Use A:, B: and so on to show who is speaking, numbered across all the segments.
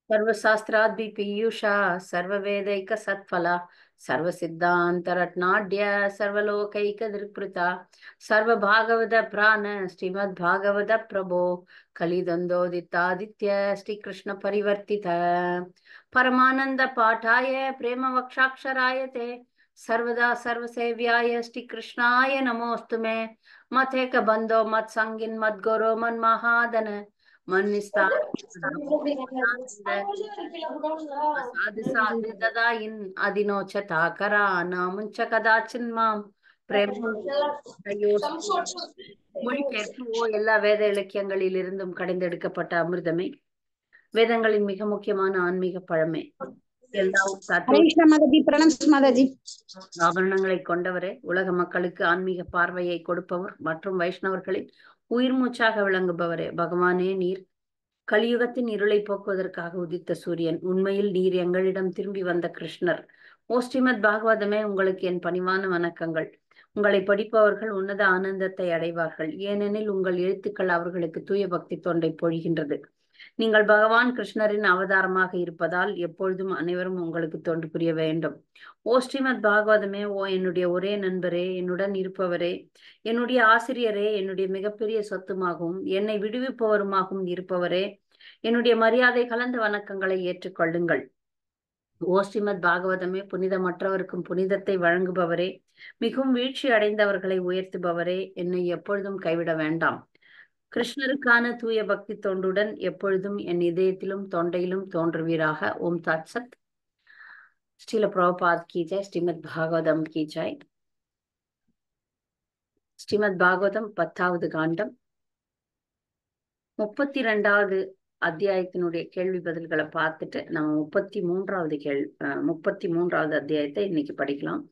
A: सर्वशास्त्राद्रि पीयूषा सर्ववेदैक सत्फला सर्वसिद्धान्तरत्नाढ्य सर्वलोकैक दृक्पृता सर्वभागवत प्राण श्रीमद्भागवत प्रभो कलिदन्दोदितादित्य श्रीकृष्ण परिवर्तित परमानंद पाठाय प्रेम वक्षाक्षराय ते सर्वदा सर्वसेव्याय श्रीकृष्णाय नमोस्तु मे मथेक बंधो मत संगिन मत गोरो मन महादन मन निस्तार साधु साधु तदा इन अधिनोचता करा नामुंच कदाचिन माम பிரேம மொழிபெயர்ப்பு எல்லா வேத இலக்கியங்களில் இருந்தும் கடைந்தெடுக்கப்பட்ட அமிர்தமே, வேதங்களின் மிக முக்கியமான ஆன்மீக பழமே, எல்லா ஆபரணங்களை கொண்டவரே, உலக மக்களுக்கு ஆன்மீக பார்வையை கொடுப்பவர் மற்றும் வைஷ்ணவர்களின் உயிர் மூச்சாக விளங்குபவரே, பகவானே நீர் கலியுகத்தின் இருளை போக்குவதற்காக உதித்த சூரியன். உண்மையில் நீர் எங்களிடம் திரும்பி வந்த கிருஷ்ணர். ஓ ஸ்ரீமத் பாகவதமே, உங்களுக்கு என் பணிவான வணக்கங்கள். உங்களை படிப்பவர்கள் உன்னத ஆனந்தத்தை அடைவார்கள், ஏனெனில் உங்கள் எழுத்துக்கள் அவர்களுக்கு தூய பக்தி தொண்டை பொழிகின்றது. நீங்கள் பகவான் கிருஷ்ணரின் அவதாரமாக இருப்பதால் எப்பொழுதும் அனைவரும் உங்களுக்கு தொண்டு புரிய வேண்டும். ஓ ஸ்ரீமத் பாகவதமே, ஓ என்னுடைய ஒரே நண்பரே, என்னுடன் இருப்பவரே, என்னுடைய ஆசிரியரே, என்னுடைய மிகப்பெரிய சொத்துமாகவும் என்னை விடுவிப்பவருமாகவும் இருப்பவரே, என்னுடைய மரியாதை கலந்த வணக்கங்களை ஏற்றுக்கொள்ளுங்கள். ஓ ஸ்ரீமத் பாகவதமே, புனிதமற்றவருக்கும் புனிதத்தை வழங்குபவரே, மிகவும் வீழ்ச்சி அடைந்தவர்களை உயர்த்துபவரே, என்னை எப்பொழுதும் கைவிட வேண்டாம். கிருஷ்ணருக்கான தூய பக்தி தொண்டுடன் எப்பொழுதும் என் இதயத்திலும் தொண்டையிலும் தோன்றுவீராக. ஓம் தத் சத். ஸ்ரீல பிரபுபாத் கி ஜெய். ஸ்ரீமத் பாகவதம் கி ஜெய். ஸ்ரீமத் பாகவதம் 10வது காண்டம் 32வது அத்தியாயத்தினுடைய கேள்வி பதில்களை பார்த்துட்டு நம்ம 33வது அத்தியாயத்தை இன்னைக்கு படிக்கலாம்.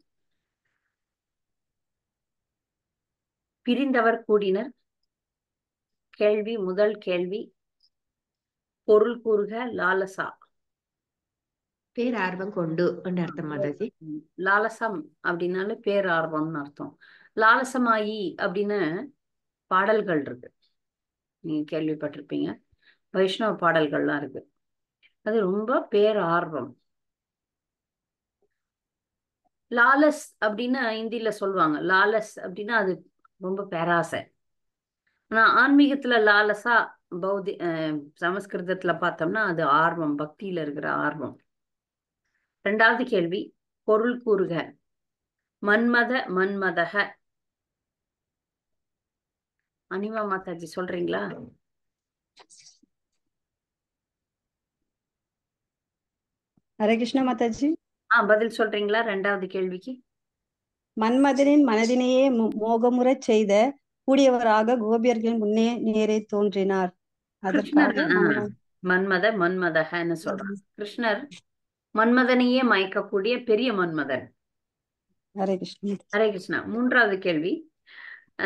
A: பிரிந்தவர் கூடினர். கேள்வி, முதல் கேள்வி, பொருள் கூறுக. லாலசா.
B: பேரார்வம் கொண்டு அர்த்தம் மாதாஜி.
A: லாலசம் அப்படின்னாலே பேரார்வம்னு அர்த்தம். லாலசமாயி அப்படின்னு பாடல்கள் இருக்கு, நீங்க கேள்விப்பட்டிருப்பீங்க. வைஷ்ணவ பாடல்கள்லாம் இருக்கு. அது ரொம்ப பேரார்வம். லாலஸ் அப்படின்னா இந்தியில சொல்லுவாங்க. லாலஸ் அப்படின்னா அது ரொம்ப பேராசை. ஆனா ஆன்மீகத்துல லாலசா சமஸ்கிருதத்துல பார்த்தோம்னா அது ஆர்வம், பக்தியில இருக்கிற ஆர்வம். 2வது கேள்வி, பொருள் கூறுக. மன்மத மன்மதக. அனிமா மாதாஜி சொல்றீங்களா?
C: ஹரே கிருஷ்ணா மாதாஜி.
A: பதில் சொல்றீங்களா 2வது கேள்விக்கு?
C: மன்மதனின் மனதினையே மோகமுறச் செய்த கூடியவராக கோபியர்களின் முன்னே நேரே தோன்றினார். அதற்காக
A: மன்மத மன்மதகன்னு சொல்றாங்க. கிருஷ்ணர் மன்மதனையே மயக்கக்கூடிய பெரிய மன்மதன்.
C: ஹரே கிருஷ்ணா.
A: ஹரே கிருஷ்ணா. 3வது கேள்வி,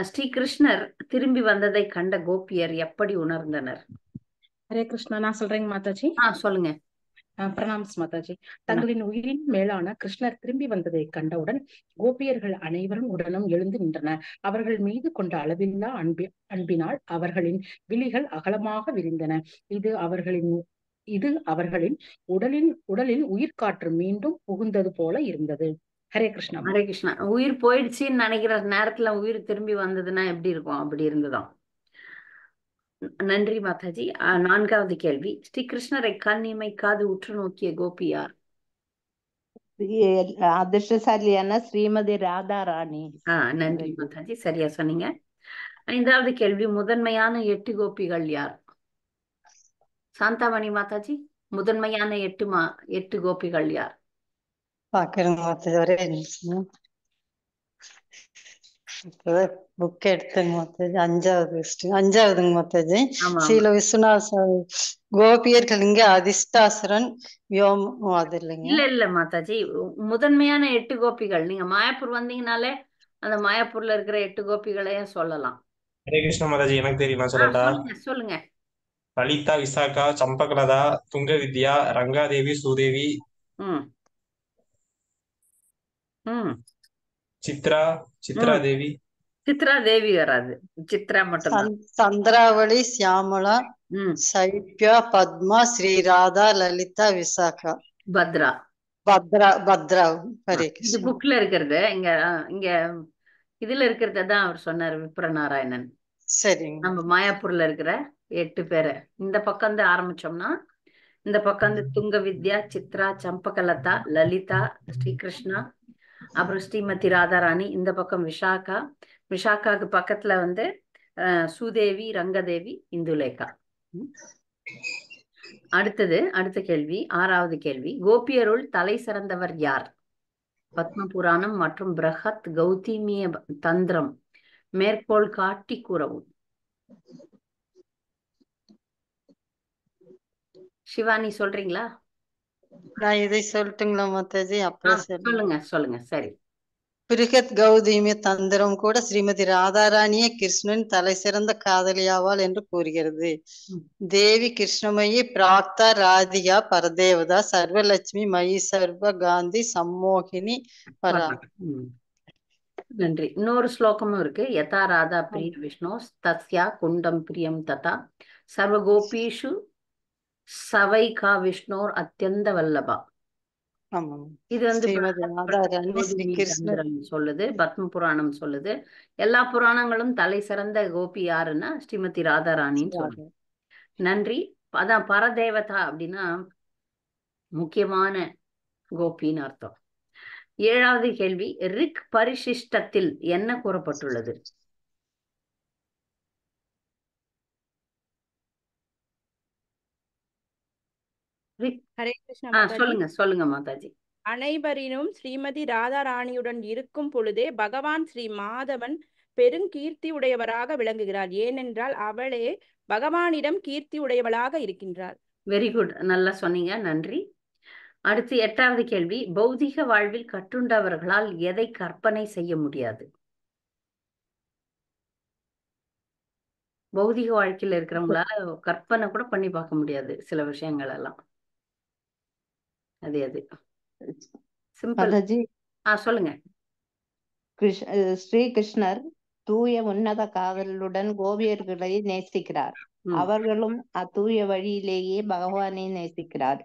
A: ஸ்ரீ கிருஷ்ணர் திரும்பி வந்ததை கண்ட கோபியர் எப்படி உணர்ந்தனர்?
D: ஹரே கிருஷ்ணா. நான் சொல்றேங்க மாதாஜி.
A: சொல்லுங்க.
D: பிரணாம்ஸ் மாதாஜி. தங்களின் உயிரின் மேலான கிருஷ்ணர் திரும்பி வந்ததை கண்டவுடன் கோபியர்கள் அனைவரும் உடனும் எழுந்து நின்றனர். அவர்கள் மீது கொண்ட அளவில்லா அன்பினால் அவர்களின் விழிகள் அகலமாக விரிந்தன. இது அவர்களின் உடலில் உயிர் காற்று மீண்டும் புகுந்தது போல இருந்தது. ஹரே கிருஷ்ணா.
A: ஹரே கிருஷ்ணா. உயிர் போயிடுச்சுன்னு நினைக்கிற நேரத்துல உயிர் திரும்பி வந்ததுன்னா எப்படி இருக்கும்? அப்படி இருந்ததாம். நன்றி மாதாஜி. 4வது கேள்வி, ஸ்ரீ கிருஷ்ணரை கண் இமைக்காது உற்று நோக்கிய கோபி யார்?
B: அதிர்ஷ்டசாலியான ஸ்ரீமதி ராதா ராணி.
A: நன்றி மாதாஜி, சரியா சொன்னீங்க. 5வது கேள்வி, முதன்மையான 8 கோபிகள் யார்? சாந்தாமணி மாதாஜி, முதன்மையான 8 கோபிகள் யார்?
E: பாக்குறேங்க மாதாஜி, ஒரே நிமிஷம். புக் எடுத்துங்க மாதாஜி. 5வதுங்க மாதாஜி. ஸ்ரீல விஸ்வநாத கோபியர்கள் இங்க அதிஷ்டாசுரன் அது இல்லைங்க.
A: இல்ல மாதாஜி, முதன்மையான 8 கோபிகள். நீங்க மாயாப்பூர் வந்தீங்கனாலே அந்த மாயாப்பூர்ல இருக்கிற 8 கோபிகளையும் சொல்லலாம்.
F: ஹரே கிருஷ்ண மாதாஜி. எனக்கு தெரியும், சொல்லட்டா?
A: சொல்லுங்க.
F: லலிதா, விசாகா, சம்பகலதா, துங்க வித்யா, ரங்காதேவி, சுதேவி, சித்ரா தேவி,
A: சித்ரா தேவி வராது, சித்ரா மட்டும்தான்.
E: சந்திராவளி, சியாமளா,
A: ம்
E: சைப்யா, பத்மா, ஸ்ரீராதா, லலிதா, விசாகா,
A: பத்ரா.
E: பத்ரா. ஹரே
A: இது
E: கிருஷ்ணா.
A: புக்ல இருக்கிறது. இங்க இதுல இருக்கிறத தான் அவர் சொன்னார் விப்ரநாராயணன்.
E: சரிங்க.
A: நம்ம மாயாப்பூர்ல இருக்கிற 8 பேரை இந்த பக்கம் இருந்து ஆரம்பிச்சோம்னா, இந்த பக்கம் வந்து துங்க வித்யா, சித்ரா, சம்பகலதா, லலிதா, ஸ்ரீகிருஷ்ணா, அப்புறம் ஸ்ரீமதி ராதாராணி. இந்த பக்கம் விஷாகா, விஷாக்காக்கு பக்கத்துல வந்து சுதேவி, ரங்கதேவி, இந்துலேகா. அடுத்த கேள்வி, 6வது கேள்வி. கோபியருள் தலை சிறந்தவர் யார்? பத்ம புராணம் மற்றும் பிரஹத் கௌதமிய தந்திரம் மேற்கோள் காட்டி கூறவும். சிவானி சொல்றீங்களா?
E: நான் இதை சொல்லட்டுங்களா மாதாஜி? அப்புறம்
A: சொல்லுங்க. சரி.
E: பிருகத் கௌதமிய தந்திரம் கூட ஸ்ரீமதி ராதாராணியே கிருஷ்ணன் தலை சிறந்த காதலியாவாள் என்று கூறுகிறது. தேவி கிருஷ்ணமயி, பிராக்தா, ராதிகா, பரதேவதா, சர்வலட்சுமி, மயி, சர்வ காந்தி, சம்மோகினி, பரா.
A: நன்றி. இன்னொரு ஸ்லோகமும் இருக்கு. யதா ராதா பிரியர் விஷ்ணு தஸ்யா குண்டம் பிரியம் ததா சர்வகோபீஷு சவைகா விஷ்ணோர் அத்தியந்த வல்லபா. இது வந்து சொல்லுது, பத்ம புராணம் சொல்லுது. எல்லா புராணங்களும் தலை சிறந்த கோபி யாருன்னா ஸ்ரீமதி ராதாராணின்னு சொல்லுது. நன்றி. அதான் பரதேவதா அப்படின்னா முக்கியமான கோபின்னு அர்த்தம். 7வது கேள்வி. ரிக் பரிசிஷ்டத்தில் என்ன கூறப்பட்டுள்ளது?
G: ஹரே கிருஷ்ணா.
A: சொல்லுங்க மாதாஜி.
G: அனைவரினும் ஸ்ரீமதி ராதாராணியுடன் இருக்கும் பொழுதே பகவான் ஸ்ரீ மாதவன் பெருங்கீர்த்தி உடையவராக விளங்குகிறார். ஏனென்றால் அவளே பகவானிடம் கீர்த்தி உடையவளாக இருக்கின்றார்.
A: வெரி குட், நல்லா சொன்னீங்க, நன்றி. அடுத்து 8வது கேள்வி. பௌதிக வாழ்வில் கட்டுண்டவர்களால் எதை கற்பனை செய்ய முடியாது? பௌதிக வாழ்க்கையில இருக்கிறவங்களால கற்பனை கூட பண்ணி பார்க்க முடியாது சில விஷயங்கள் எல்லாம். அது சிம்பிள். சொல்லுங்க.
B: ஸ்ரீ கிருஷ்ணர் தூய உன்னத காதலுடன் கோபியர்களை நேசிக்கிறார். அவர்களும் அத்தூய வழியிலேயே பகவானை நேசிக்கிறார்.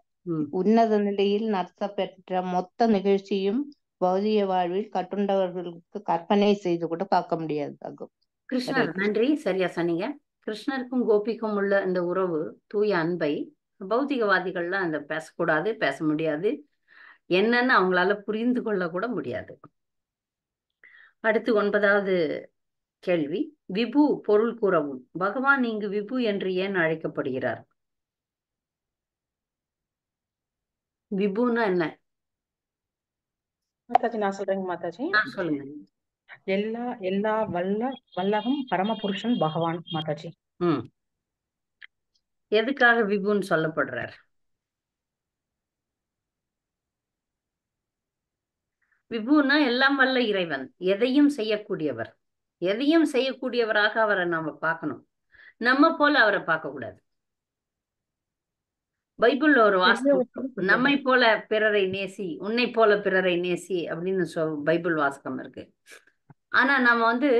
B: உன்னத நிலையில் நடத்த பெற்ற மொத்த நிகழ்ச்சியும் பௌதிக வாழ்வில் கட்டுண்டவர்களுக்கு கற்பனை செய்து கூட பார்க்க முடியாது.
A: கிருஷ்ணர், நன்றி, சரியா சொன்னீங்க. கிருஷ்ணருக்கும் கோபிக்கும் உள்ள இந்த உறவு, தூய அன்பை பௌதிகவாதிகள்லாம் அந்த பேசக்கூடாது, பேச முடியாது, என்னன்னு அவங்களால புரிந்து கொள்ள கூட முடியாது. அடுத்து 9வது கேள்வி. விபு பொருள் கூறவும். பகவான் இங்கு விபு என்று ஏன் அழைக்கப்படுகிறார்? விபுன்னா என்ன?
D: மாதாஜி நான் சொல்றேங்க மாதாஜி.
A: சொல்லுங்க.
D: எல்லா வல்லகம் பரமபுருஷன் பகவான் மாதாஜி.
A: எதுக்காக விபுன்னு சொல்லப்படுறார்? விபுன்னா எல்லாம் வல்ல இறைவன், எதையும் செய்யக்கூடியவர். எதையும் செய்யக்கூடியவராக அவரை நாம பார்க்கணும், நம்ம போல அவரை பார்க்க கூடாது. பைபிள்ல ஒரு வாசகம், நம்மை போல பிறரை நேசி, உன்னை போல பிறரை நேசி அப்படின்னு பைபிள் வாசகம் இருக்கு. ஆனா நம்ம வந்து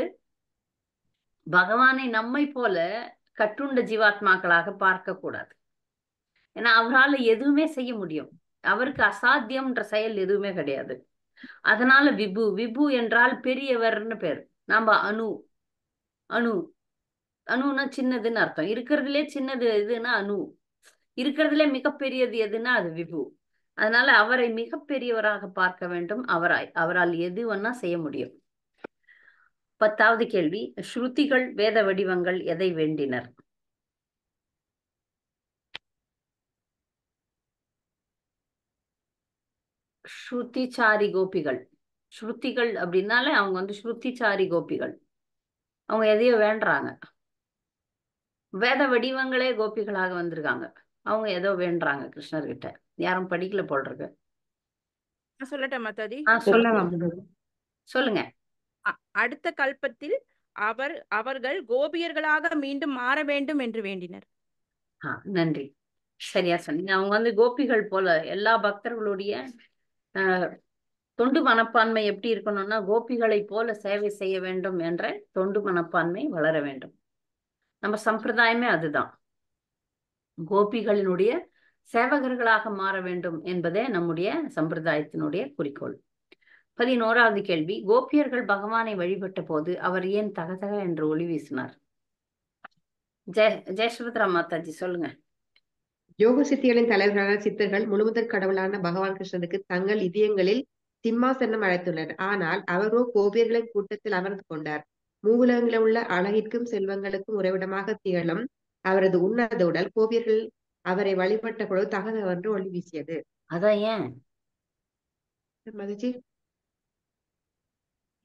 A: பகவானை நம்மை போல கட்டுண்ட ஜீவாத்மாக்களாக பார்க்க கூடாது. ஏன்னா அவரால் எதுவுமே செய்ய முடியும், அவருக்கு அசாத்தியம்ன்ற செயல் எதுவுமே கிடையாது. அதனால விபு என்றால் பெரியவர்னு பேரு. நாம அணுனா சின்னதுன்னு அர்த்தம். இருக்கிறதுலே சின்னது எதுன்னா அணு, இருக்கிறதுலே மிகப்பெரியது எதுன்னா அது விபு. அதனால அவரை மிகப்பெரியவராக பார்க்க வேண்டும். அவரால் எது வேணா செய்ய முடியும். 10வது கேள்வி. ஸ்ருதிகள் வேத வடிவங்கள் எதை வேண்டினர்? ஸ்ருதிச்சாரி கோபிகள். ஸ்ருதிகள் அப்படின்னாலே அவங்க வந்து ஸ்ருதிச்சாரி கோபிகள். அவங்க எதையோ வேண்டுறாங்க. வேத வடிவங்களே கோபிகளாக வந்திருக்காங்க, அவங்க ஏதோ வேண்டுறாங்க கிருஷ்ணர்கிட்ட. யாரும் படிக்கல போல் இருக்கு.
G: சொல்லட்டேன் மாதாஜி?
A: சொல்லுங்க.
G: அடுத்த கல்பத்தில் அவர்கள் கோபியர்களாக மீண்டும் மாற வேண்டும் என்று வேண்டினர்.
A: நன்றி, சரியா சொன்னீங்க. அவங்க வந்து கோபிகள் போல எல்லா பக்தர்களுடைய தொண்டு மனப்பான்மை எப்படி இருக்கணும்னா கோபிகளை போல சேவை செய்ய வேண்டும் என்ற தொண்டு மனப்பான்மை வளர வேண்டும். நம்ம சம்பிரதாயமே அதுதான். கோபிகளினுடைய சேவகர்களாக மாற வேண்டும் என்பதே நம்முடைய சம்பிரதாயத்தினுடைய குறிக்கோள். 11வது கேள்வி, கோபியர்கள் பகவானை வழிபட்ட போது அவர் ஏன் தகதக என்று ஒளி வீசினார்? ஜெயசுபத்ரா மாதாஜி சொல்லுங்க.
H: யோக சித்திகளின் தலைவர்களான சித்தர்கள் முழுமுதற் கடவுளான பகவான் கிருஷ்ணனுக்கு தங்கள் இதயங்களில் சிம்மாசனம் அழைத்துள்ளனர். ஆனால் அவரோ கோபியர்களின் கூட்டத்தில் அமர்ந்து கொண்டார். மூவுலகில் உள்ள அழகிற்கும் செல்வங்களுக்கும் உறைவிடமாக திகழும் அவரது உன்னத உடல் கோபியர்கள் அவரை வழிபட்ட பொழுது தகதகென்று ஒளி வீசியது.
A: அதான் ஏன்?
H: மதிஜி,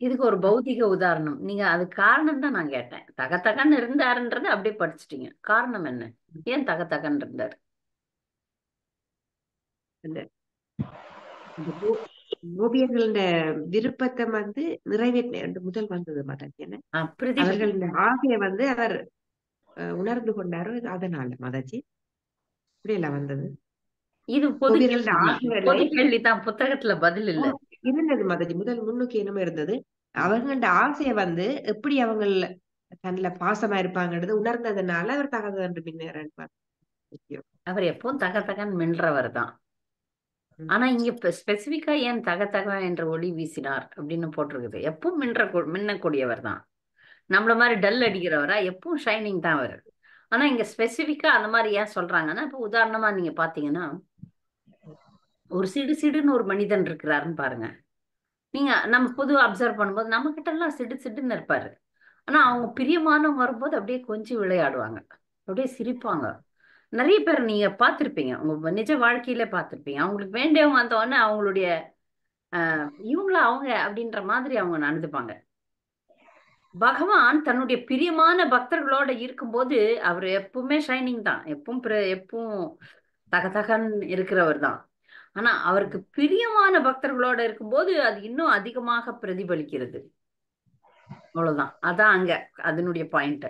A: இதுக்கு ஒரு பௌதிக உதாரணம். நீங்க அது காரணம் தான் நான் கேட்டேன். தகதகன்னு இருந்தாருன்றதை அப்படியே படிச்சுட்டீங்க. காரணம் என்ன? ஏன் தகதகன்னு இருந்தாரு?
H: கோபியர்களோட விருப்பத்தை நிறைவேற்ற முதல் வந்தது மாதாஜி. அவர்கள் ஆசையை அவர் உணர்ந்து கொண்டாரோ அதனால மாதாஜி இப்படியெல்லாம் வந்தது.
A: இது பொது கேள்விதான், புத்தகத்துல பதில் இல்ல
H: இருந்தது மாதாஜி. முதல் முன்னுக்கு என்னமோ இருந்தது. அவங்களோட ஆசைய எப்படி அவங்க தன்னில பாசமா இருப்பாங்கன்றது உணர்ந்ததுனால அவர் தகதகன்று மின்னார்.
A: அவர் எப்பவும் தகதகன் மின்றவர் தான். ஆனா இங்க ஸ்பெசிபிக்கா ஏன் தகதக என்ற ஒளி வீசினார் அப்படின்னு போட்டிருக்குது. எப்பவும் மின்னக்கூடியவர் தான். நம்மள மாதிரி டல் அடிக்கிறவரா? எப்பவும் ஷைனிங் தான் அவர். ஆனா இங்க ஸ்பெசிபிக்கா அந்த மாதிரி ஏன் சொல்றாங்கன்னா, இப்ப உதாரணமா நீங்க பாத்தீங்கன்னா, ஒரு சிடு சிடுன்னு ஒரு மனிதன் இருக்கிறாருன்னு பாருங்க. நீங்க நம்ம பொதுவா அப்சர்வ் பண்ணும்போது நம்ம கிட்ட எல்லாம் சிடு சிடுன்னு இருப்பாரு. ஆனா அவங்க பிரியமானவங்க வரும்போது அப்படியே கொஞ்சம் விளையாடுவாங்க, அப்படியே சிரிப்பாங்க. நிறைய பேர் நீங்க பார்த்திருப்பீங்க, உங்க நிஜ வாழ்க்கையில பார்த்திருப்பீங்க. அவங்களுக்கு வேண்டியவங்க வந்தோடனே அவங்களுடைய இவங்கள அவங்க அப்படின்ற மாதிரி அவங்க நடந்துப்பாங்க. பகவான் தன்னுடைய பிரியமான பக்தர்களோட இருக்கும்போது அவர் எப்பவுமே ஷைனிங் தான், எப்பவும் தகதகன் இருக்கிறவர் தான். ஆனா அவருக்கு பிரியமான பக்தர்களோட இருக்கும்போது அது இன்னும் அதிகமாக பிரதிபலிக்கிறது. அவ்வளவுதான். அதான் அங்க அதனுடைய பாயிண்ட்.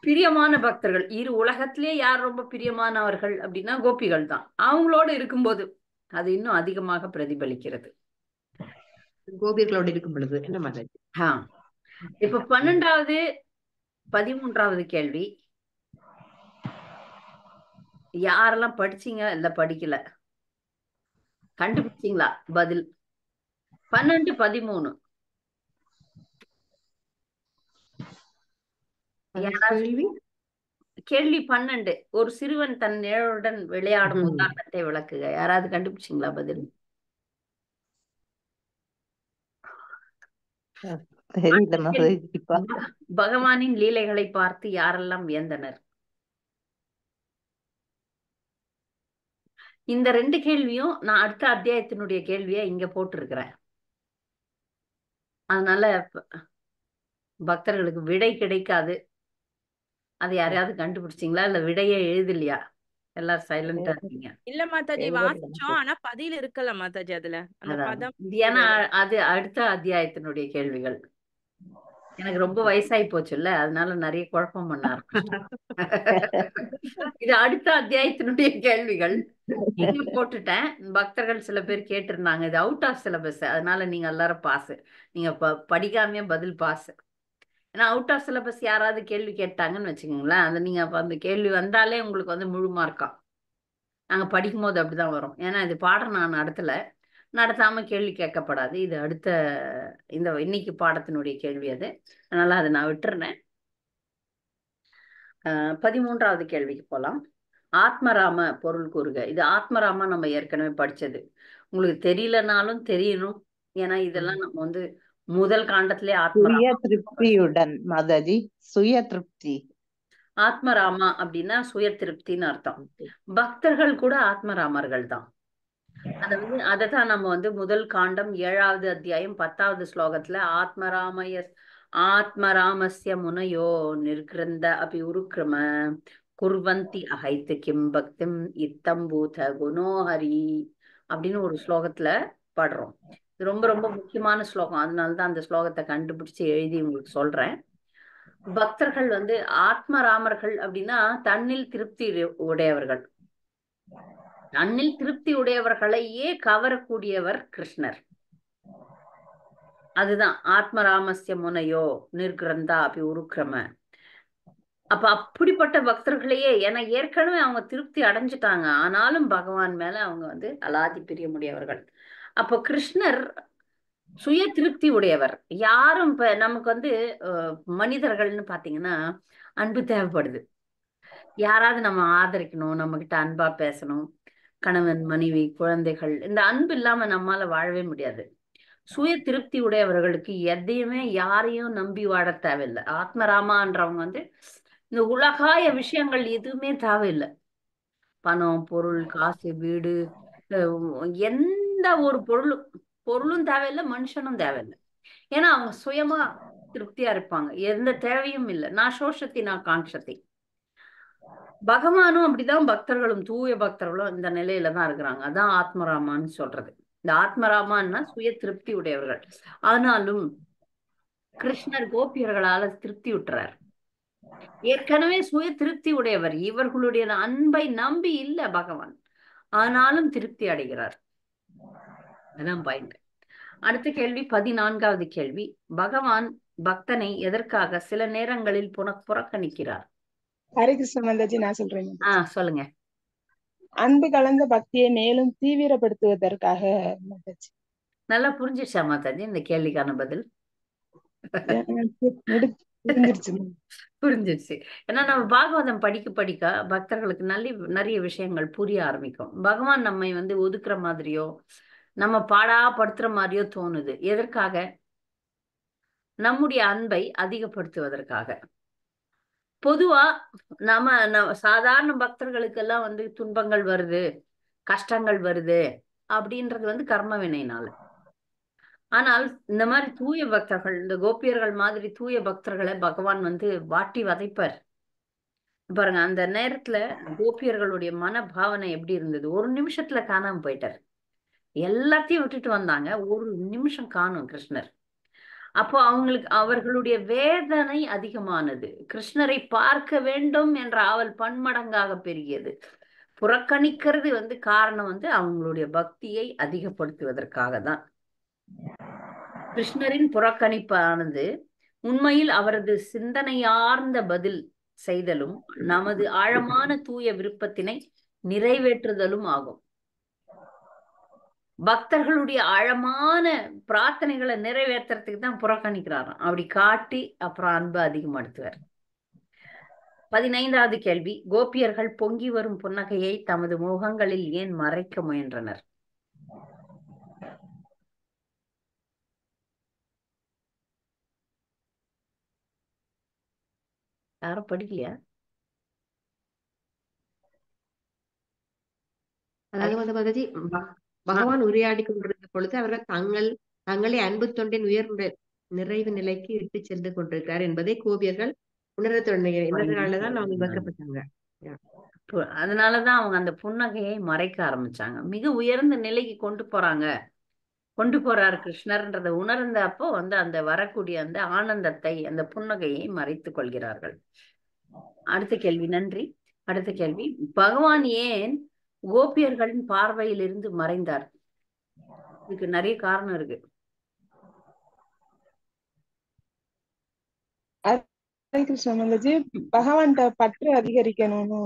A: பிரியமான பக்தர்கள், இரு உலகத்திலே யார் ரொம்ப பிரியமானவர்கள் அப்படின்னா கோபிகள் தான். அவங்களோட இருக்கும்போது அது இன்னும் அதிகமாக பிரதிபலிக்கிறது.
H: கோபியர்களோட இருக்கும் பொழுது என்ன மாதிரி.
A: இப்ப 12வது 13வது கேள்வி, யாரெல்லாம் படிச்சீங்க இல்ல படிக்கல? கண்டுபிடிச்சீங்களா பதில்? 12, 13 கேள்வி 12. ஒரு சிறுவன் தன் நிழலுடன் விளையாடும் உதாரணத்தை விளக்குக. யாராவது கண்டுபிடிச்சீங்களா பதில்? பகவானின் லீலைகளை பார்த்து யாரெல்லாம் வியந்தனர்? இந்த 2 கேள்வியும் நான் அடுத்த அத்தியாயத்தினுடைய கேள்வியை இங்க போட்டிருக்கிறேன். அதனால பக்தர்களுக்கு விடை கிடைக்காது. அது யாரையாவது கண்டுபிடிச்சிங்களா இல்ல விடையே எழுதலையா? எல்லாரும் சைலண்டா இருக்கீங்க.
G: இல்ல மாதாஜி, வாசிச்சோம் ஆனா பதில் இருக்கல மாதாஜி. அதுல அந்த பதம்
A: ஏன்னா அது அடுத்த அத்தியாயத்தினுடைய கேள்விகள். எனக்கு ரொம்ப வயசாகி போச்சு இல்ல, அதனால நிறைய குழப்பம் பண்ண ஆரம்பிச்சேன். இது அடுத்த அத்தியாயத்தினுடைய கேள்விகள் இங்க போட்டுட்டேன். பக்தர்கள் சில பேர் கேட்டிருந்தாங்க, இது அவுட் ஆஃப் சிலபஸ், அதனால நீங்க எல்லாரும் பாஸ். நீங்க படிக்காமயே பதில் பாஸ். ஏன்னா அவுட் ஆஃப் சிலபஸ் யாராவது கேள்வி கேட்டாங்கன்னு வச்சுக்கோங்களேன், அது நீங்க அந்த கேள்வி வந்தாலே உங்களுக்கு முழு மார்க்கா. நாங்க படிக்கும் போது அப்படிதான் வரும். ஏன்னா இது பாடம் நான் நடத்தாம கேள்வி கேட்கப்படாது. இது அடுத்த இன்னைக்கு பாடத்தினுடைய கேள்வி அது. அதனால அதை நான் விட்டுறேன். 13வது கேள்விக்கு போலாம். ஆத்மராம பொருள் கூறுக. இது ஆத்மராமா நம்ம ஏற்கனவே படிச்சது. உங்களுக்கு தெரியலனாலும் தெரியணும், ஏன்னா இதெல்லாம் நம்ம முதல் காண்டத்திலே
B: திருப்தியுடன் மாதாஜி. சுய திருப்தி.
A: ஆத்மராமா அப்படின்னா சுய திருப்தின்னு அர்த்தம். பக்தர்கள் கூட ஆத்மராமர்கள் தான். அதைத்தான் நம்ம முதல் காண்டம் 7வது அத்தியாயம் 10வது ஸ்லோகத்துல ஆத்மராமஸ்ய முனையோ நிர்கிருந்த அபி உருக்கிரம குர்வந்தி அஹைத்து கிம் பக்திம் இத்தம்பூத குணோஹரி அப்படின்னு ஒரு ஸ்லோகத்துல பாடுறோம். இது ரொம்ப ரொம்ப முக்கியமான ஸ்லோகம். அதனாலதான் அந்த ஸ்லோகத்தை கண்டுபிடிச்சு எழுதி உங்களுக்கு சொல்றேன். பக்தர்கள் ஆத்மராமர்கள் அப்படின்னா தன்னில் திருப்தி உடையவர்கள். தன்னில் திருப்தி உடையவர்களையே கவரக்கூடியவர் கிருஷ்ணர். அதுதான் ஆத்மராமஸ்ய முனையோ நிர்கிரந்தா அப்படி உருக்கிரம. அப்ப அப்படிப்பட்ட பக்தர்களையே, ஏன்னா ஏற்கனவே அவங்க திருப்தி அடைஞ்சிட்டாங்க, ஆனாலும் பகவான் மேல அவங்க வந்து அலாதி பிரியமுடையவர்கள். அப்போ கிருஷ்ணர் சுய திருப்தி உடையவர். யாரும் இப்ப நமக்கு வந்து மனிதர்கள்னு பாத்தீங்கன்னா அன்பு தேவைப்படுது. யாராவது நம்ம ஆதரிக்கணும், நம்ம கிட்ட அன்பா பேசணும். கணவன், மனைவி, குழந்தைகள், இந்த அன்பு இல்லாம நம்மால வாழவே முடியாது. சுய திருப்தி உடையவர்களுக்கு எதையுமே யாரையும் நம்பி வாழ தேவையில்லை. ஆத்மராமான்றவங்க வந்து இந்த உலகாய விஷயங்கள் எதுவுமே தேவையில்லை. பணம், பொருள், காசு, வீடு, எந்த ஒரு பொருளும் தேவையில்லை, மனுஷனும் தேவையில்லை. ஏன்னா அவங்க சுயமா திருப்தியா இருப்பாங்க. எந்த தேவையும் இல்லை. நான் சோஷத்தி நான் காங்ஷத்தி. பகவானும் அப்படிதான், பக்தர்களும் தூய பக்தர்களும் இந்த நிலையில தான் இருக்கிறாங்க. அதான் ஆத்மராமான்னு சொல்றது. இந்த ஆத்மராமான்னா சுய திருப்தி உடையவர்கள். ஆனாலும் கிருஷ்ணர் கோபியர்களால திருப்தி விட்டுறார். ஏற்கனவே சுய திருப்தி உடையவர். இவர்களுடைய அன்பை நம்பி இல்ல பகவான், ஆனாலும் திருப்தி அடைகிறார். அதான் பாயிண்ட். அடுத்த கேள்வி, 14வது கேள்வி. பகவான் பக்தனை எதற்காக சில நேரங்களில் புறக்கணிக்கிறார்?
I: ஹரே கிருஷ்ண மாதாஜி, நான் சொல்றேன்.
A: சொல்லுங்க.
I: அன்பு கலந்த பக்தியை மேலும் தீவிரப்படுத்துவதற்காக மாதாஜி.
A: நல்லா புரிஞ்சிருச்சா மாதாஜி இந்த கேள்விக்கான பதில்? புரிஞ்சிருச்சு. ஏன்னா நம்ம பாகவதம் படிக்க படிக்க பக்தர்களுக்கு நிறைய விஷயங்கள் புரிய ஆரம்பிக்கும். பகவான் நம்மை வந்து ஒதுக்குற மாதிரியோ நம்ம பாடாப்படுத்துற மாதிரியோ தோணுது. எதற்காக? நம்முடைய அன்பை அதிகப்படுத்துவதற்காக. பொதுவா நம்ம சாதாரண பக்தர்களுக்கெல்லாம் வந்து துன்பங்கள் வருது, கஷ்டங்கள் வருது அப்படின்றது வந்து கர்ம வினைனால. ஆனால் இந்த மாதிரி தூய பக்தர்கள், இந்த கோபியர்கள் மாதிரி தூய பக்தர்களை பகவான் வந்து வாட்டி வதைப்பார். பாருங்க, அந்த நேரத்துல கோபியர்களுடைய மனபாவனை எப்படி இருந்தது? ஒரு நிமிஷத்துல காணாம போயிட்டார். எல்லாத்தையும் விட்டுட்டு வந்தாங்க, ஒரு நிமிஷம் காணும் கிருஷ்ணர். அப்போ அவர்களுடைய வேதனை அதிகமானது. கிருஷ்ணரை பார்க்க வேண்டும் என்ற ஆவல் பன்மடங்காக பெருகியது. புறக்கணிக்கிறது வந்து காரணம் வந்து அவங்களுடைய பக்தியை அதிகப்படுத்துவதற்காக தான். கிருஷ்ணரின் புறக்கணிப்பானது உண்மையில் அவரது சிந்தனையார்ந்த பதில் செய்தலும் நமது ஆழமான தூய விருப்பத்தினை நிறைவேற்றுதலும் ஆகும். பக்தர்களுடைய ஆழமான பிரார்த்தனைகளை நிறைவேற்றுறதுக்கு தான் புறக்கணிக்கிறாராம். அப்படி காட்டி அப்புறம் அன்பு அதிகப்படுத்துவார். 15வது கேள்வி. கோபியர்கள் பொங்கி வரும் புன்னகையை தமது முகங்களில் ஏன் மறைக்க முயன்றனர்? யாரும் படிக்கலையா?
H: அதாவது வந்து மாதாஜி, பகவான் உரையாடி கொண்டிருந்த பொழுது அவர்கள் தங்களை அன்பு தொண்டின் நிறைவு நிலைக்கு இட்டு சென்று கொண்டிருக்கிறார் என்பதை கோபியர்கள் உணரத் தொடங்கினாலதான் அவங்க விளக்கப்பட்டாங்க.
A: அதனாலதான் அவங்க அந்த புன்னகையை மறைக்க ஆரம்பிச்சாங்க. மிக உயர்ந்த நிலைக்கு கொண்டு போறாரு கிருஷ்ணர்ன்றதை உணர்ந்த அப்போ வந்து அந்த வரக்கூடிய அந்த ஆனந்தத்தை, அந்த புன்னகையை மறைத்துக் கொள்கிறார்கள். அடுத்த கேள்வி. நன்றி. அடுத்த கேள்வி. பகவான் ஏன் கோபியர்களின் பார்வையில் இருந்து மறைந்தார்? இதுக்கு நிறைய காரணம் இருக்கு.
I: பகவான் பற்று அதிகரிக்கணும்னு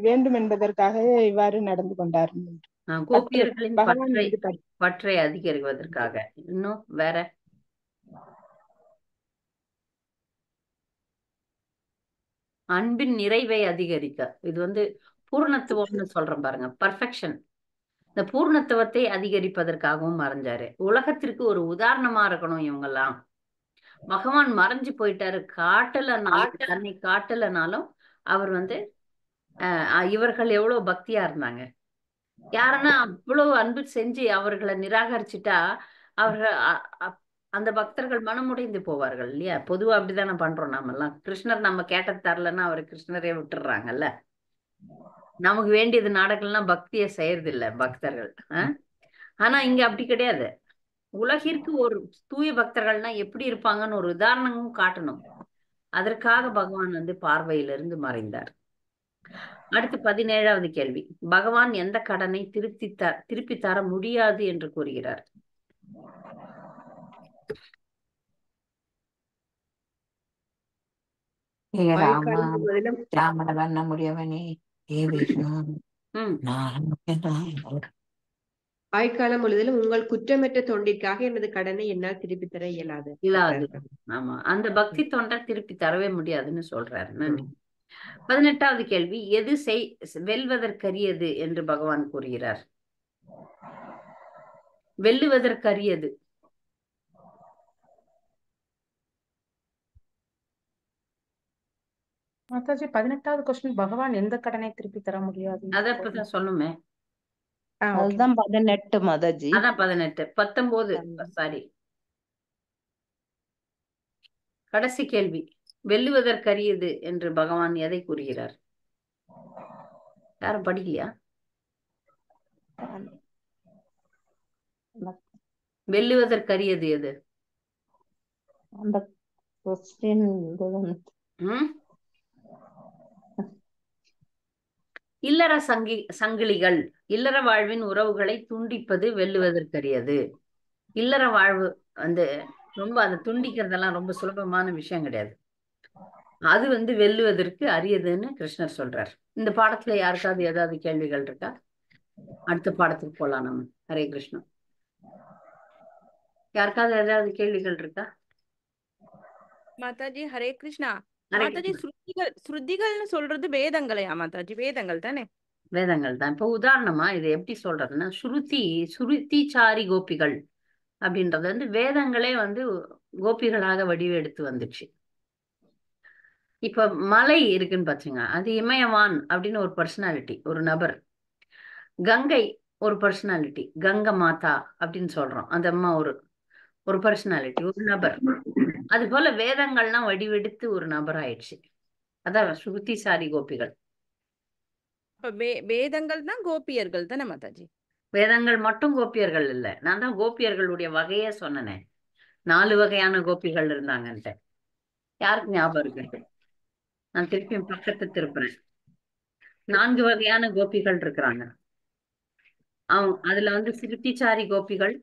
I: வேண்டும் என்பதற்காக இவ்வாறு நடந்து கொண்டார்.
A: கோபியர்களின் பற்றை அதிகரிப்பதற்காக. இன்னும் வேற? அன்பின் நிறைவை அதிகரிக்க. இது வந்து பூர்ணத்துவம்னு சொல்றேன் பாருங்க, பர்ஃபெக்ஷன். இந்த பூர்ணத்துவத்தை அதிகரிப்பதற்காகவும் மறைஞ்சாரு. உலகத்திற்கு ஒரு உதாரணமா இருக்கணும் இவங்கெல்லாம். பகவான் மறைஞ்சு போயிட்டாரு, தன்னை காட்டலனாலும் அவர் வந்து இவர்கள் எவ்வளவு பக்தியா இருந்தாங்க. யாருன்னா அவ்வளவு அன்பு செஞ்சு அவர்களை நிராகரிச்சுட்டா அவர்கள் அந்த பக்தர்கள் மனமுடைந்து போவார்கள் இல்லையா? பொதுவா அப்படித்தானே பண்றோம் நாம எல்லாம். கிருஷ்ணர் நம்ம கேட்டது தரலன்னா அவர் கிருஷ்ணரே விட்டுடுறாங்கல்ல. நமக்கு வேண்டியது நாடகம்லாம் பக்தியை செய்யறது இல்ல பக்தர்கள். ஆனா இங்க அப்படி கிடையாது. உலகிற்கு ஒரு தூய பக்தர்கள்னா எப்படி இருப்பாங்கன்னு ஒரு உதாரணமும் காட்டணும். அதற்காக பகவான் வந்து பார்வையிலிருந்து மறைந்தார். அடுத்து 17வது கேள்வி. பகவான் எந்த கடனை திருப்பி தர முடியாது என்று கூறுகிறார்?
B: ஏ ராமா
H: ஆயுட்காலம் முழுவதிலும்
B: ராமண வண்ண முடியவனே ஏ விஷ்ணு
H: ஆயுட்காலம் முழுவதிலும் உங்கள் குற்றமற்ற தொண்டிற்காக எனது கடனை என்னால் திருப்பி தர இயலாது.
A: ஆமா, அந்த பக்தி தொண்டை திருப்பி தரவே முடியாதுன்னு சொல்றாரு. நன்றி. 18வது கேள்வி, எது வெல்வதற்கரியது என்று பகவான் கூறுகிறார்? வெல்லுவதற்கரியது.
D: மாதாஜி 18வது கொஸ்டின், பகவான் எந்த கடனை திருப்பி தர முடியாது?
A: அத இப்பதான் சொன்னோமே.
B: அதுதான் 18 மாதாஜி.
A: அதான் 18. 19 சாரி. கடைசி கேள்வி, வெல்லுவதற்கரியது என்று பகவான் எதை கூறுகிறார்? யாரும் படிக்கலையா? வெல்லுவதற்கரியது எது?
B: அந்த கொஸ்டின்
A: இல்லற சங்கிலிகள், இல்லற வாழ்வின் உறவுகளை துண்டிப்பது வெல்லுவதற்கரியது. இல்லற வாழ்வு வந்து ரொம்ப அதை துண்டிக்கிறதெல்லாம் ரொம்ப சுலபமான விஷயம் கிடையாது. அது வெல்லுவதற்கு அரியதுன்னு கிருஷ்ணர் சொல்றார். இந்த பாடத்துல யாருக்காவது ஏதாவது கேள்விகள் இருக்கா? அடுத்த பாடத்துக்கு போலாம் நம்ம. ஹரே கிருஷ்ணா. யாருக்காவது ஏதாவது கேள்விகள் இருக்கா?
G: மாதாஜி ஹரே கிருஷ்ணா. மாதாஜி ஸ்ருதிகள்னு சொல்றது வேதங்களையா மாதாஜி? வேதங்கள் தானே?
A: வேதங்கள் தான். இப்ப உதாரணமா இது எப்படி சொல்றதுன்னா, சுருதிச்சாரி கோபிகள் அப்படின்றது வேதங்களே கோபிகளாக வடிவெடுத்து வந்துச்சு. இப்ப மலை இருக்குன்னு பாத்தீங்க, அது இமயவான் அப்படின்னு ஒரு பர்சனாலிட்டி, ஒரு நபர். கங்கை ஒரு பர்சனாலிட்டி, கங்கை மாதா அப்படின்னு சொல்றோம், அந்த அம்மா ஒரு பர்சனாலிட்டி, ஒரு நபர். அது போல வேதங்கள்லாம் வடிவெடுத்து ஒரு நபர் ஆயிடுச்சு. அதான் ஸ்ருதிசாரி கோபிகள்.
G: வேதங்கள் தான் கோபியர்கள் தானே மாதாஜி?
A: வேதங்கள் மட்டும் கோபியர்கள் இல்ல. நான் தான் கோபியர்களுடைய வகையே சொன்னேனே, 4 வகையான கோபிகள் இருந்தாங்கன்ட்டு. யாருக்கு ஞாபகம் இருக்கு? நான் திருப்பியும் பக்கத்து திருப்புறேன். 4 வகையான கோபிகள் இருக்கிறாங்க. அதுல சிருத்திச்சாரி கோபிகள்,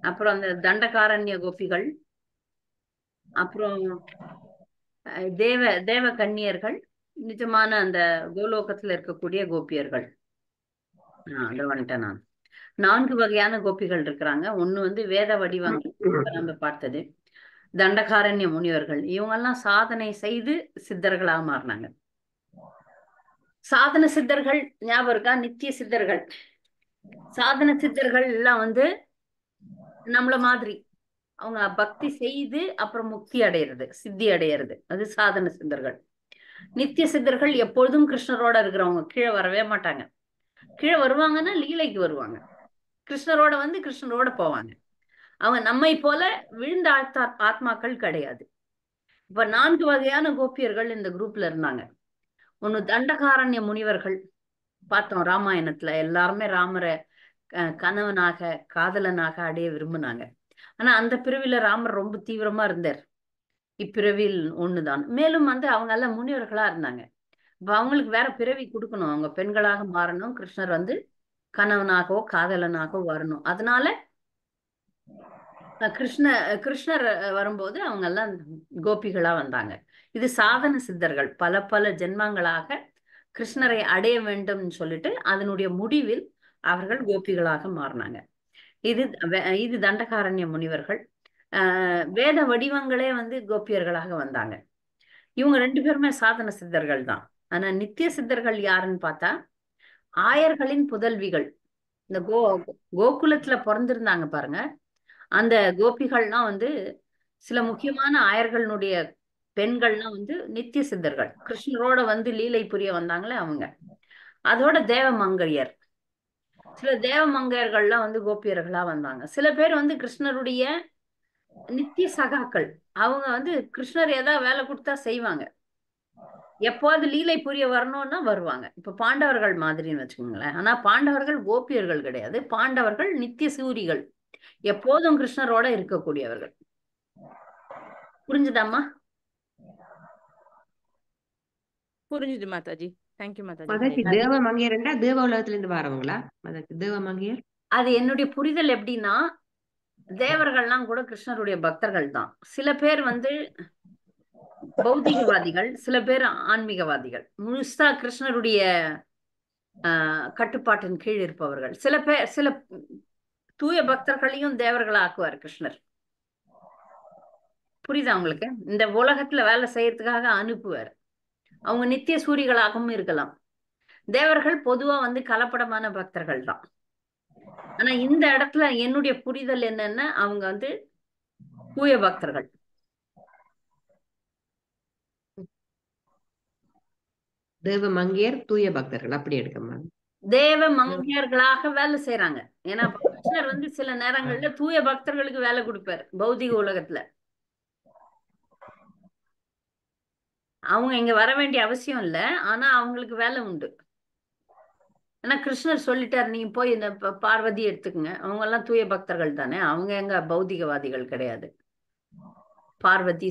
A: அப்புறம் அந்த தண்டகாரண்ய கோபிகள், அப்புறம் தேவ கன்னியர்கள், நிஜமான அந்த கோலோகத்துல இருக்கக்கூடிய கோபியர்கள். அதை வந்துட்டேன் நான். 4 வகையான கோபிகள் இருக்கிறாங்க. ஒண்ணு வேத வடிவங்கள் நம்ம பார்த்தது, தண்டகாரண்ய முனிவர்கள். இவங்கெல்லாம் சாதனை செய்து சித்தர்களாக மாறினாங்க. சாதன சித்தர்கள் ஞாபகம் இருக்கா? நித்திய சித்தர்கள். சாதன சித்தர்கள் எல்லாம் நம்மள மாதிரி அவங்க பக்தி செய்து அப்புறம் முக்தி அடையிறது, சித்தி அடையிறது, அது சாதன சித்தர்கள். நித்திய சித்தர்கள் எப்பொழுதும் கிருஷ்ணரோட இருக்கிறவங்க, கீழே வரவே மாட்டாங்க. கீழே வருவாங்கன்னா லீலைக்கு வருவாங்க, கிருஷ்ணரோட கிருஷ்ணரோட போவாங்க. அவங்க நம்மை போல விழுந்த ஆத்மாக்கள் கிடையாது. இப்ப 4 வகையான கோபியர்கள் இந்த குரூப்ல இருந்தாங்க. ஒண்ணு தண்டகாரண்ய முனிவர்கள் பார்த்தோம் ராமாயணத்துல. எல்லாருமே ராமரை கணவனாக காதலனாக அடைய விரும்பினாங்க. ஆனா அந்த பிறவில ராமர் ரொம்ப தீவிரமா இருந்தார். இப்பிறவியில் ஒண்ணுதான். மேலும் அவங்க எல்லாம் முனிவர்களா இருந்தாங்க. இப்ப அவங்களுக்கு வேற பிறவி கொடுக்கணும், அவங்க பெண்களாக மாறணும், கிருஷ்ணர் கணவனாகவோ காதலனாகவோ வரணும். அதனால கிருஷ்ணர் வரும்போது அவங்க எல்லாம் கோபிகளா வந்தாங்க. இது சாதன சித்தர்கள் பல ஜென்மங்களாக கிருஷ்ணரை அடைய வேண்டும் சொல்லிட்டு அதனுடைய முடிவில் அவர்கள் கோபிகளாக மாறினாங்க. இது தண்டகாரண்ய முனிவர்கள். வேத வடிவங்களே கோபியர்களாக வந்தாங்க. இவங்க 2 பேருமே சாதன சித்தர்கள் தான். ஆனா நித்திய சித்தர்கள் யாருன்னு பார்த்தா ஆயர்களின் புதல்விகள். இந்த கோகுலத்துல பிறந்திருந்தாங்க பாருங்க, அந்த கோபிகள்லாம் சில முக்கியமான ஆயர்களுடைய பெண்கள்லாம் நித்திய சித்தர்கள். கிருஷ்ணரோட லீலை புரிய வந்தாங்களே அவங்க. அதோட தேவமங்கையர், சில தேவமங்கையர்கள்லாம் கோபியர்களா வந்தாங்க. சில பேர் கிருஷ்ணருடைய நித்திய சகாக்கள். அவங்க கிருஷ்ணர் ஏதாவது வேலை கொடுத்தா செய்வாங்க, எப்போது லீலை புரிய வரணும்னா வருவாங்க. இப்ப பாண்டவர்கள் மாதிரின்னு வச்சுக்கோங்களேன். ஆனா பாண்டவர்கள் கோபியர்கள் கிடையாது, பாண்டவர்கள் நித்திய சூரிகள், எப்போதும் கிருஷ்ணரோட இருக்கக்கூடியவர்கள். புரிஞ்சுதாம்மா?
G: புரிஞ்சுது மாதாஜி. தேங்க்யூ மாதாஜி.
H: மாதாஜி தேவ மங்கையர்ண்டா தேவ உலகத்துல இருந்து வரவங்களா மாதாஜி? தேவ மங்கையர்
A: அது என்னுடைய புரிதல் எப்படின்னா, தேவர்கள்லாம் கூட கிருஷ்ணருடைய பக்தர்கள் தான். சில பேர் வந்து பௌதிகவாதிகள், சில பேர் ஆன்மீகவாதிகள், முழுசா கிருஷ்ணருடைய கட்டுப்பாட்டின் கீழ் இருப்பவர்கள். சில தூய பக்தர்களையும் தேவர்களா ஆக்குவார் கிருஷ்ணர். புரியுதா உங்களுக்கு? இந்த உலகத்துல வேலை செய்யறதுக்காக அனுப்புவார். அவங்க நித்திய சூரிகளாகவும் இருக்கலாம். தேவர்கள் பொதுவா வந்து கலப்படமான பக்தர்கள் தான். ஆனா இந்த இடத்துல என்னுடைய புரிதல் என்னன்னா அவங்க வந்து தூய பக்தர்கள்.
H: தேவ மங்கையர் தூய பக்தர்கள் அப்படி எடுக்கமா?
A: தேவ மங்கையர்களாக வேலை செய்யறாங்க. ஏன்னா கிருஷ்ணர் வந்து சில நேரங்கள்ல தூய பக்தர்களுக்கு வேலை கொடுப்பார் பௌதிக உலகத்துல. அவங்க இங்க வர வேண்டிய அவசியம் இல்லை, ஆனா அவங்களுக்கு வேலை உண்டு. ஏன்னா கிருஷ்ணர் சொல்லிட்டார், நீங்க போய் இந்த பார்வதி எடுத்துக்கங்க, அவங்க எல்லாம் தூய பக்தர்கள் தானே, அவங்க எங்க பௌதிகவாதிகள் கிடையாது. பார்வதி,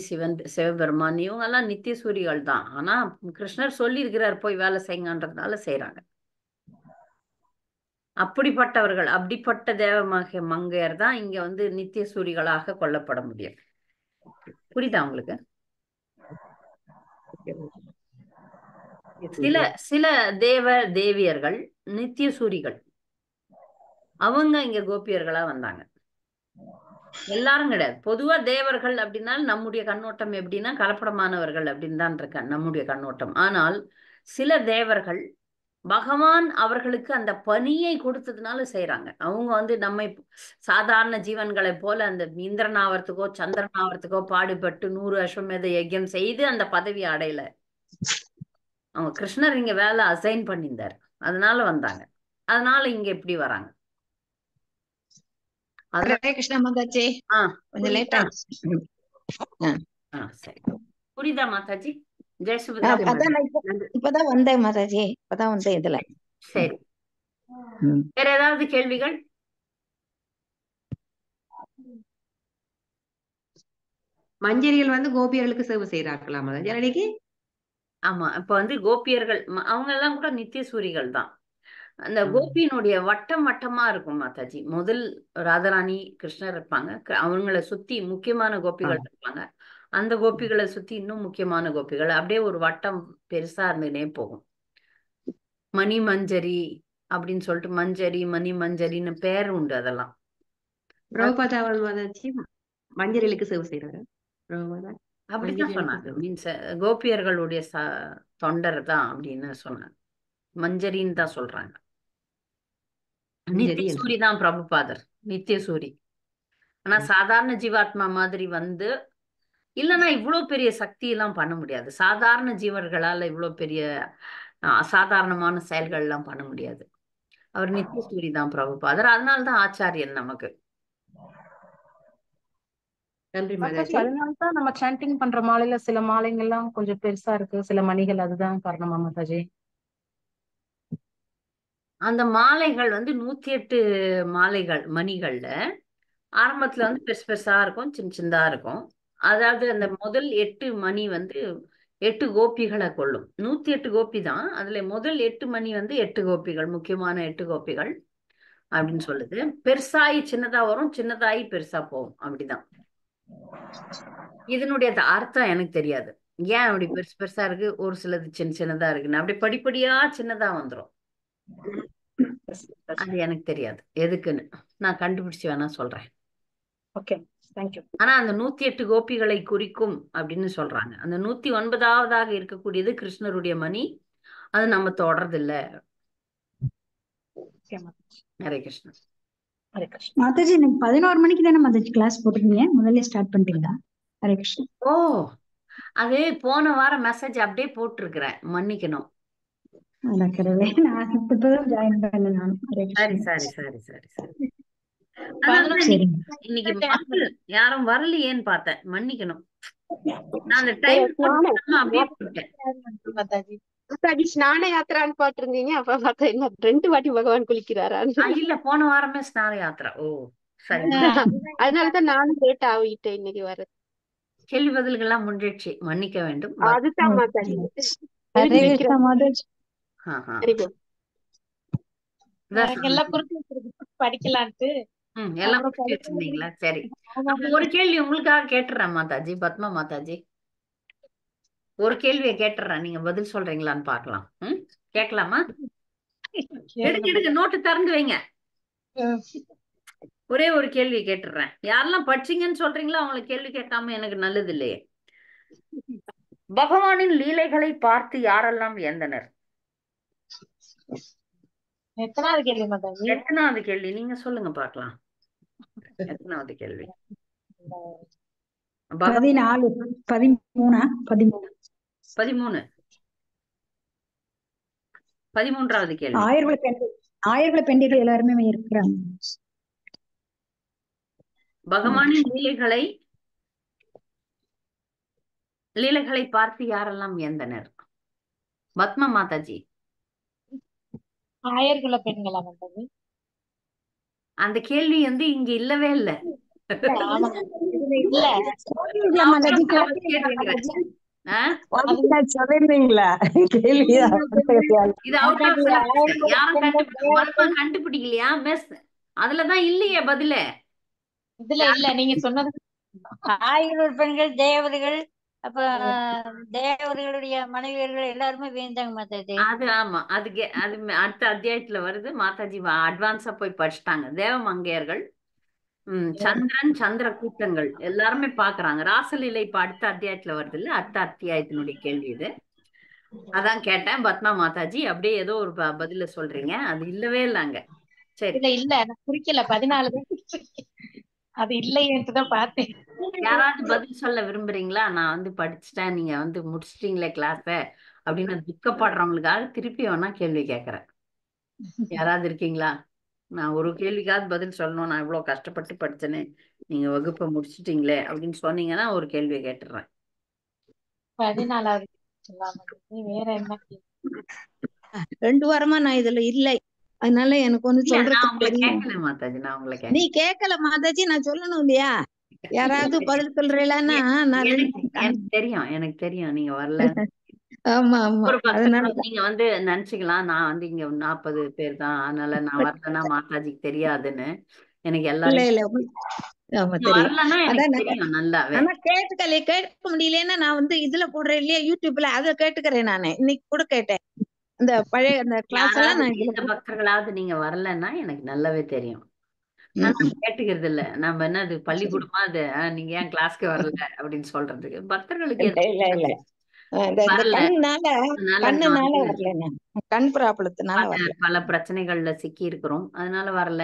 A: சிவபெருமான் இவங்க எல்லாம் நித்திய சூரிகள் தான். ஆனா கிருஷ்ணர் சொல்லி இருக்கிறார் போய் வேலை செய்யுங்கன்றதுனால செய்யறாங்க. அப்படிப்பட்டவர்கள், அப்படிப்பட்ட தேவமாக மங்கையர் தான் இங்க வந்து நித்திய சூரிகளாக கொல்லப்பட முடியும். புரியுதா உங்களுக்கு? சில தேவியர்கள் நித்திய சூரிகள், அவங்க இங்க கோபியர்களா வந்தாங்க. எல்லாரும் கிடையாது. பொதுவா தேவர்கள் அப்படின்னா நம்முடைய கண்ணோட்டம் எப்படின்னா கலப்படமானவர்கள் அப்படின்னு தான் இருக்க நம்முடைய கண்ணோட்டம். ஆனால் சில தேவர்கள் பகவான் அவர்களுக்கு அந்த பணியை கொடுத்ததுனால செய்யறாங்க. அவங்க வந்து நம்மை சாதாரண ஜீவன்களை போல அந்த இந்திரன் ஆவறதுக்கோ சந்திரன் ஆவறதுக்கோ பாடுபட்டு 100 அஸ்வமேத யஜ்யம் செய்து அந்த பதவி அடையல. அவங்க கிருஷ்ணர் இங்க வேலை அசைன் பண்ணியிருந்தார், அதனால வந்தாங்க. அதனால இங்க எப்படி வராங்க?
B: கிருஷ்ண மாதாஜி, கொஞ்சம் லேட் ஆயிடுச்சு.
A: சரி, புரியுதா மாதாஜி?
B: இப்பதான் வந்தேன் மாதாஜி, இப்பதான் வந்தேன் இதுல.
A: சரி, வேற ஏதாவது கேள்விகள்?
H: மஞ்சரிகள் வந்து கோபியர்களுக்கு சேவை செய்யறார்களா மாதாஜி அன்னைக்கு?
A: ஆமா, இப்ப வந்து கோபியர்கள் அவங்க எல்லாம் கூட நித்திய சூரிகள் தான். அந்த கோபியினுடைய வட்டம் வட்டமா இருக்கும் மாதாஜி. முதல் ராதாராணி கிருஷ்ணர் இருப்பாங்க, அவங்களை சுத்தி முக்கியமான கோபிகள் இருப்பாங்க, அந்த கோபிகளை சுத்தி இன்னும் முக்கியமான கோபிகள், அப்படியே ஒரு வட்டம் பெருசா இருந்துனே போகும். மணி மஞ்சரி அப்படின்னு சொல்லிட்டு மஞ்சரி மணி மஞ்சரின்னு பேர் உண்டு. அதெல்லாம்
H: பிரபுபாதாவன் மாதாஜி மஞ்சரிகளுக்கு சேவை செய்யறாங்க.
A: அப்படிதான் சொன்னாங்க. மீன்ஸ் கோபியர்களுடைய தொண்டர் தான் அப்படின்னு சொன்னாங்க. மஞ்சரின்னு தான் சொல்றாங்க. நித்திய சூரி தான் பிரபுபாதர், நித்திய சூரி. ஆனா சாதாரண ஜீவாத்மா மாதிரி வந்து இல்லைன்னா இவ்வளவு பெரிய சக்தி எல்லாம் பண்ண முடியாது. சாதாரண ஜீவர்களால இவ்வளவு பெரிய அசாதாரணமான செயல்கள் எல்லாம் பண்ண முடியாது. அவர் நித்திய சூரி தான் பிரபுபாதர், அதனால்தான் ஆச்சாரியன் நமக்கு.
D: அதனால்தான் நம்ம சாண்டிங் பண்ற மாலையில சில மாலைகள்லாம் கொஞ்சம் பெருசா இருக்கு, சில மணிகள். அதுதான் காரணமா மாதாஜி?
A: அந்த மாலைகள் வந்து 108 மாலைகள் மணிகள்ல ஆரம்பத்துல வந்து பெருசு பெருசா இருக்கும், சின்ன சின்னதா இருக்கும். அதாவது அந்த முதல் 8 மணி வந்து 8 கோபிகளை கொள்ளும். 108 கோபி தான், அதுல முதல் 8 மணி வந்து 8 கோபிகள், முக்கியமான 8 கோபிகள் அப்படின்னு சொல்லுது. பெருசாயி சின்னதா வரும், சின்னதாயி பெருசா போகும், அப்படிதான். இதனுடைய அர்த்தம் எனக்கு தெரியாது, ஏன் அப்படி பெருசு பெருசா இருக்கு, ஒரு சிலது சின்ன சின்னதா இருக்குன்னு. அப்படி படிப்படியா சின்னதா வந்துரும். அது எனக்கு தெரியாது எதுக்குன்னு, நான் கண்டுபிடிச்சு வேணா சொல்றேன். ஆனா அந்த 108 கோபிகளை குறிக்கும் அப்படின்னு சொல்றாங்க. அந்த 109வது இருக்கக்கூடியது கிருஷ்ணருடைய மணி, அது நம்ம தொடர்றது இல்ல. ஹரே கிருஷ்ணா.
J: மாதாஜி, எனக்கு 11 மணிக்கு தானே மாதாஜி கிளாஸ் போட்டிருக்கீங்க, முதல்ல ஸ்டார்ட் பண்ணிட்டீங்களா? ஹரே கிருஷ்ணா.
A: ஓ, அது போன வாரம் மெசேஜ் அப்படியே போட்டிருக்கிறேன், மன்னிக்கணும்.
J: நான் இப்பதான் ஜாயின் பண்ணேன்.
A: சரி. இன்னைக்கு யாரும் வரலையேன்னு பார்த்தேன், மன்னிக்கணும். நான் அந்த டைம் அப்படியே போட்டேன்.
K: ஸ்நான யாத்திரான்னு பாத்துருந்தீங்க, அப்ப பார்த்தா என்ன 2 வாட்டி பகவான் குளிக்கிறாரா?
A: இல்ல, போன வாரமே ஸ்நான யாத்திரா. ஓ சரி,
K: அதனாலதான் நானும் லேட் ஆகிட்டேன் இன்னைக்கு வர.
A: கேள்வி பதில்கள்லாம் முடிஞ்சிடுச்சு, மன்னிக்க வேண்டும்.
K: அதுதான் மாதாஜி
L: படிக்கலான்ட்டு
A: எல்லாம்
B: அப்புறம்
A: படிச்சு வச்சிருந்தீங்களா? சரி.
B: ஆமா
A: அப்ப ஒரு கேள்வி உங்களுக்காக கேட்டுறேன் மாதாஜி, பத்மா மாதாஜி. ஒரு கேள்வியை கேட்டுறேன், நீங்க பதில் சொல்றீங்களான்னு பார்க்கலாம். கேட்கலாமா? எடுங்க நோட்டு திறந்து வைங்க. ஒரே ஒரு கேள்வி கேட்டுறேன். யாரெல்லாம் படிச்சீங்கன்னு சொல்றீங்களோ அவங்களை கேள்வி கேட்காம எனக்கு நல்லது இல்லையே. பகவானின் லீலைகளை பார்த்து யாரெல்லாம் வியந்தனர்?
B: எத்தனாவது கேள்வி மாதாஜி?
A: எத்தனாவது கேள்வி நீங்க சொல்லுங்க பார்க்கலாம். எத்தனாவது கேள்வி?
J: 14, 13,
A: 13. 13வது கேள்வி.
J: ஆயர்குல பெண்டிகள் எல்லாருமே இருக்கிறாங்க.
A: பகவானின் லீலைகளை பார்த்து யாரெல்லாம் வியந்தனர்? பத்மா மாதாஜி.
B: ஆயர்குல பெண்களா மாதாஜி?
A: அந்த கேள்வி இங்க இல்லவே இல்ல. கண்டுபிடிக்கலையா மிஸ்? அதுலதான் இல்லையே பதில.
B: இதுல இல்ல, நீங்க சொன்னது ஆயிரம் பெண்கள் தேவதைகள், அப்ப தேவதைகளுடைய மனைவியர்கள் எல்லாருமே வேந்தாங்க மாதாஜி.
A: அது ஆமா, அது அடுத்த அத்தியாயத்துல வருது. மாதாஜி அட்வான்ஸா போய் படிச்சுட்டாங்க. தேவமங்கையர்கள், சந்திரன், சந்திர கூட்டங்கள் எல்லாருமே பாக்குறாங்க. ராசலீலை இப்ப அடுத்த அத்தியாயத்துல வருது இல்ல, அடுத்த அத்தியாயத்தினுடைய கேள்வி இது. அதான் கேட்டேன் பத்மா மாதாஜி. அப்படியே ஏதோ ஒரு பதில சொல்றீங்க, அது இல்லவே இல்லங்க. சரி
B: இல்ல நான் குறிக்கல, 14 அது இல்லையேன்ட்டுதான் பார்த்தேன்.
A: யாராவது பதில் சொல்ல விரும்புறீங்களா? நான் படிச்சுட்டேன், நீங்க முடிச்சிட்டீங்களே கிளாஸ அப்படின்னு துக்கப்படுறவங்களுக்காக திருப்பி வேணா கேள்வி கேட்கறேன். யாராவது இருக்கீங்களா? நான் ஒரு கேள்விக்காவது பதில் சொல்லணும். நான் இவ்வளவு கஷ்டப்பட்டு படிச்சேன்னு நீங்க வகுப்பை முடிச்சிட்டீங்களே அப்படின்னு சொன்னீங்கன்னா ஒரு கேள்வியை கேட்டுறேன்.
B: 14வது வேற என்ன?
L: 2 வாரமா நான் இதுல இல்லை, அதனால எனக்கு ஒண்ணு சொல்றதுக்கு தெரியும்.
A: கேட்கல மாதாஜி, நான் உங்களை
L: நீ கேட்கல மாதாஜி, நான் சொல்லணும் இல்லையா? யாராவது பதில் சொல்றீங்களா?
A: எனக்கு தெரியும் நீங்க வரல.
L: ஆமா ஆமா,
A: ஒரு
L: அதனால
A: நீங்க நினைச்சுக்கலாம் நான் இங்க 40 பேர் தான், அதனால நான் வரலன்னா மாதாஜிக்கு தெரியாதுன்னு. எனக்கு எல்லாரும் தெரியும் நல்லாவே.
L: ஆனா கேட்க முடியலன்னா நான் இதுல போடுறேன் இல்லையா, யூடியூப்ல, அதை கேட்டுக்கிறேன். நானு இன்னைக்கு கூட கேட்டேன். இந்த பழைய அந்த கிளாஸ் எல்லாம் நான்
A: இந்த பக்தர்களாவது நீங்க வரலன்னா எனக்கு நல்லாவே தெரியும். நான் கேட்டுக்கிறது இல்ல. நம்ம என்னது பள்ளிக்கூடமா அது நீங்க ஏன் கிளாஸ்க்கு வரல அப்படின்னு சொல்றதுக்கு. பக்தர்களுக்கு பல பிரச்சனைகள்ல சிக்கி இருக்கிறோம், அதனால வரல.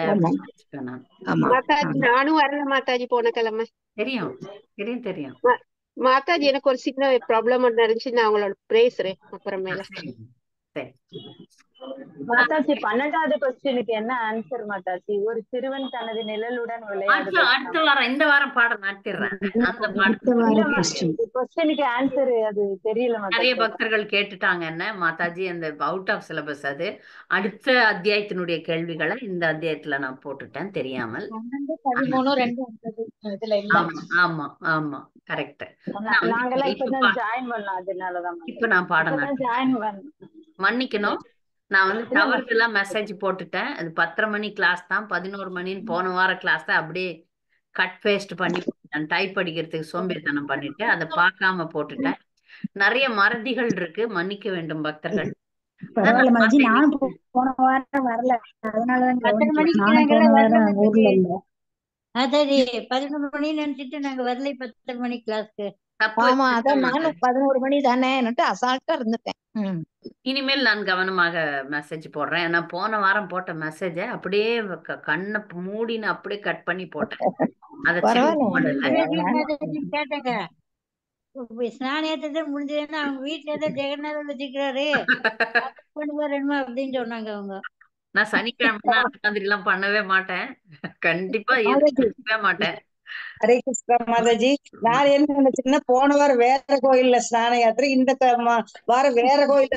K: நானும் வரல மாதாஜி போன கிழமை.
A: தெரியும் தெரியும் தெரியும்
K: மாதாஜி, எனக்கு ஒரு சின்ன ப்ராப்ளம் இருந்துச்சு, நான் அவங்களோட பேசுறேன் அப்புறமேல.
M: மாதாஜி 12வது क्वेश्चनக்கு என்ன ஆன்சர் மாதாஜி? ஒரு சிறுவன் தனது நிழலுடன் விளையாடுகிறான்.
A: அடுத்த வாரம், இந்த வாரம் பாடம் நடத்திடுறேன். அந்த
M: क्वेश्चनக்கு ஆன்சர் அது தெரியல மாதாஜி.
A: நிறைய பக்தர்கள் கேட்டுட்டாங்க என்ன மாதாஜி, அந்த அவுட் ஆஃப் சிலபஸ். அது அடுத்த அத்தியாயத்தினுடைய கேள்விகளை இந்த அத்தியாயத்துல நான் போட்டுட்டேன் தெரியாமல்.
B: 13, 2
A: ஆமா ஆமா கரெக்ட்.
M: நாங்கெல்லாம் இப்பதான் ஜாயின் பண்ணோம், அதனாலதான்
A: இப்ப நான் பாடம்
M: ஜாயின் பண்ணேன்.
A: மன்னிக்கணும், நான் தவறுதலா மெசேஜ் போட்டுட்டேன். அது 10:30 மணி கிளாஸ் தான், 11 மணின்னு போன வார கிளாஸ் அப்படியே கட் பேஸ்ட் பண்ணி டைப் அடிக்கிறதுக்கு சோம்பேறித்தனம் பண்ணிட்டு அதை பார்க்காம போட்டுட்டேன். நிறைய மறதிகள் இருக்கு, மன்னிக்க வேண்டும் பக்தர்கள்.
J: போன வாரம் வரல, அதனாலதான்
B: 11 மணி நினைச்சிட்டு நாங்க வரல 10 மணி கிளாஸ்க்கு.
L: ஆமா, அதான் நானும் 11 மணி தானேன்னுட்டு அசால்ட்டா இருந்துட்டேன்.
A: இனிமேல் நான் கவனமாக மெசேஜ் போடுறேன். நான் போன வாரம் போட்ட மெசேஜ அப்படியே கண்ணை மூடின்னு அப்படியே கட் பண்ணி போட்டேன்.
B: கேட்டேங்க, ஸ்நானத்தை முடிஞ்சதுன்னா அவங்க வீட்டுல ஏதோ ஜெகநாதன் வச்சுக்கிறாரு பண்ணுவாருமா அப்படின்னு சொன்னாங்க அவங்க.
A: நான் சனிக்கிழமை அந்த மாதிரி எல்லாம் பண்ணவே மாட்டேன், கண்டிப்பா இருக்கவே மாட்டேன்.
L: ஹரே கிருஷ்ணா மாதாஜி. நான் என்ன நினைச்சேன்னா போன வாரம் வேற கோயில்ல ஸ்நான யாத்திரை, இந்த வாரம் வேற கோயில்ல